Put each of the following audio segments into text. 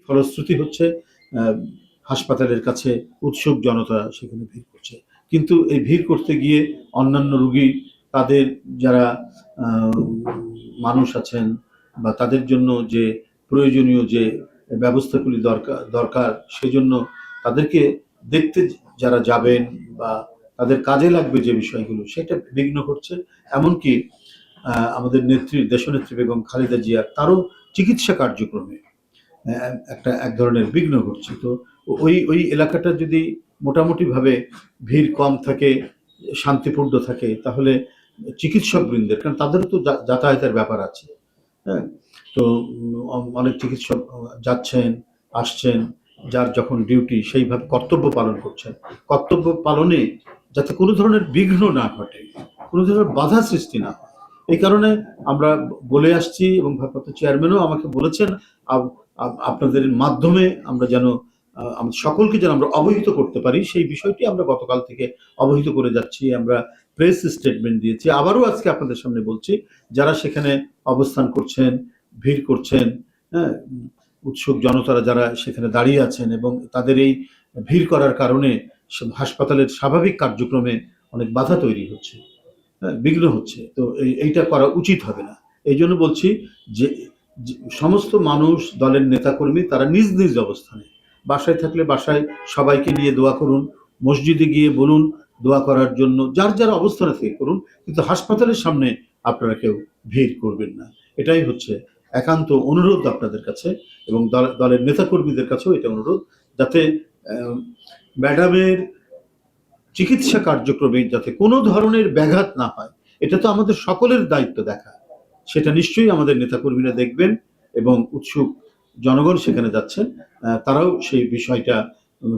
ফলশ্রুতি হচ্ছে হাসপাতালের কাছে উৎসুক জনতা সেখানে ভিড় করছে। কিন্তু এই ভিড় করতে গিয়ে অন্যান্য রোগী, তাদের যারা মানুষ আছেন বা তাদের জন্য যে প্রয়োজনীয় যে ব্যবস্থাগুলি দরকার সেজন্য তাদেরকে দেখতে যারা যাবেন বা তাদের কাজে লাগবে যে বিষয়গুলো, সেটা বিঘ্ন ঘটছে। এমনকি আমাদের দেশনেত্রী বেগম খালেদা জিয়া, তারও চিকিৎসা কার্যক্রমে এক ধরনের বিঘ্ন ঘটছে। তো ওই এলাকাটা যদি মোটামুটিভাবে ভিড় কম থাকে, শান্তিপূর্ণ থাকে, তাহলে চিকিৎসক বৃন্দের, কারণ তাদেরও তো যাতায়াতের ব্যাপার আছে, হ্যাঁ, তো অনেক চিকিৎসক যাচ্ছেন আসছেন, যার যখন ডিউটি সেইভাবে কর্তব্য পালন করছেন, কর্তব্য পালনে যাতে কোনো ধরনের বিঘ্ন না ঘটে, কোনো ধরনের বাধা সৃষ্টি না হয়, এই কারণে আমরা বলে আসছি এবং ভারপ্রাপ্ত চেয়ারম্যানও আমাকে বলেছেন আপনাদের মাধ্যমে আমরা যেন সকলকে যেন আমরা অবহিত করতে পারি, সেই বিষয়টি আমরা গতকাল থেকে অবহিত করে যাচ্ছি। আমরা প্রেস স্টেটমেন্ট দিয়েছি, আবারও আজকে আপনাদের সামনে বলছি, যারা সেখানে অবস্থান করছেন, ভিড় করছেন, হ্যাঁ, উৎসুক জনতারা যারা সেখানে দাঁড়িয়ে আছেন এবং তাদের এই ভিড় করার কারণে হাসপাতালের স্বাভাবিক কার্যক্রমে অনেক বাধা তৈরি হচ্ছে, বিঘ্ন হচ্ছে। তো এইটা করা উচিত হবে না। এই জন্য বলছি যে সমস্ত মানুষ, দলের নেতাকর্মী, তারা নিজ নিজ অবস্থানে, বাসায় থাকলে বাসায় সবাইকে নিয়ে দোয়া করুন, মসজিদে গিয়ে বলুন দোয়া করার জন্য, যার যার অবস্থানে থেকে করুন, কিন্তু হাসপাতালের সামনে আপনারা কেউ ভিড় করবেন না। এটাই হচ্ছে একান্ত অনুরোধ আপনাদের কাছে, এবং দলের নেতাকর্মীদের কাছেও এটা অনুরোধ, যাতে ম্যাডামের চিকিৎসা কার্যক্রমে যাতে কোনো ধরনের ব্যাঘাত না হয়, এটা তো আমাদের সকলের দায়িত্ব দেখা। সেটা নিশ্চয়ই আমাদের নেতাকর্মীরা দেখবেন, এবং উৎসুক জনগণ সেখানে যাচ্ছেন, তারাও সেই বিষয়টা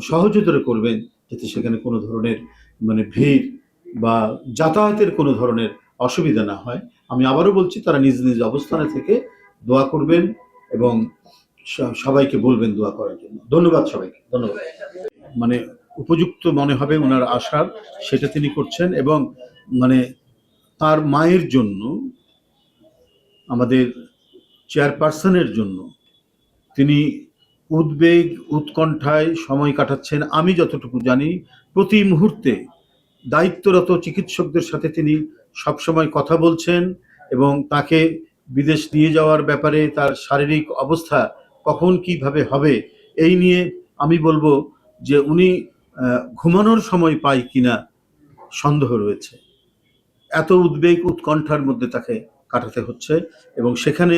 সহযোগিতা করবেন, যাতে সেখানে কোনো ধরনের ভিড় বা যাতায়াতের কোনো ধরনের অসুবিধা না হয়। আমি আবারও বলছি, তারা নিজ নিজ অবস্থানে থেকে দোয়া করবেন এবং সবাইকে বলবেন দোয়া করার জন্য। ধন্যবাদ সবাইকে, ধন্যবাদ। উপযুক্ত মনে হবে ওনার আশার, সেটা তিনি করছেন, এবং তার মায়ের জন্য, আমাদের চেয়ারপারসনের জন্য তিনি উদ্বেগ উৎকণ্ঠায় সময় কাটাচ্ছেন। আমি যতটুকু জানি, প্রতি মুহূর্তে দায়িত্বরত চিকিৎসকদের সাথে তিনি সবসময় কথা বলছেন, এবং তাকে বিদেশ নিয়ে যাওয়ার ব্যাপারে তার শারীরিক অবস্থা কখন কিভাবে হবে এই নিয়ে আমি বলবো যে উনি ঘুমানোর সময় পায় কিনা সন্দেহ রয়েছে। এত উদ্বেগ উৎকণ্ঠার মধ্যে তাকে কাটাতে হচ্ছে, এবং সেখানে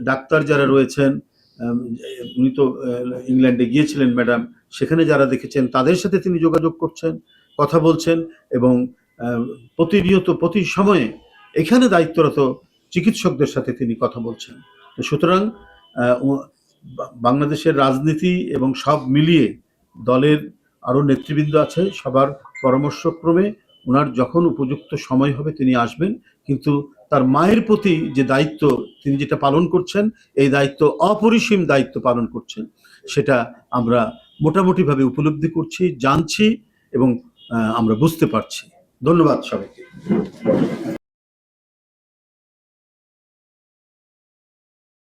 ডাক্তার যারা রয়েছেন, উনি তো ইংল্যান্ডে গিয়েছিলেন ম্যাডাম, সেখানে যারা দেখেছেন তাদের সাথে তিনি যোগাযোগ করছেন, কথা বলছেন, এবং প্রতিনিয়ত প্রতি সময়ে এখানে দায়িত্বরত চিকিৎসকদের সাথে তিনি কথা বলছেন। সুতরাং বাংলাদেশের রাজনীতি এবং সব মিলিয়ে দলের আরও নেতৃবৃন্দ আছে, সবার পরামর্শক্রমে ওনার যখন উপযুক্ত সময় হবে তিনি আসবেন। কিন্তু তার মায়ের প্রতি যে দায়িত্ব তিনি যেটা পালন করছেন, এই দায়িত্ব অপরিসীম দায়িত্ব পালন করছেন, সেটা আমরা মোটামুটিভাবে উপলব্ধি করছি, জানছি এবং আমরা বুঝতে পারছি। ধন্যবাদ সবাইকে।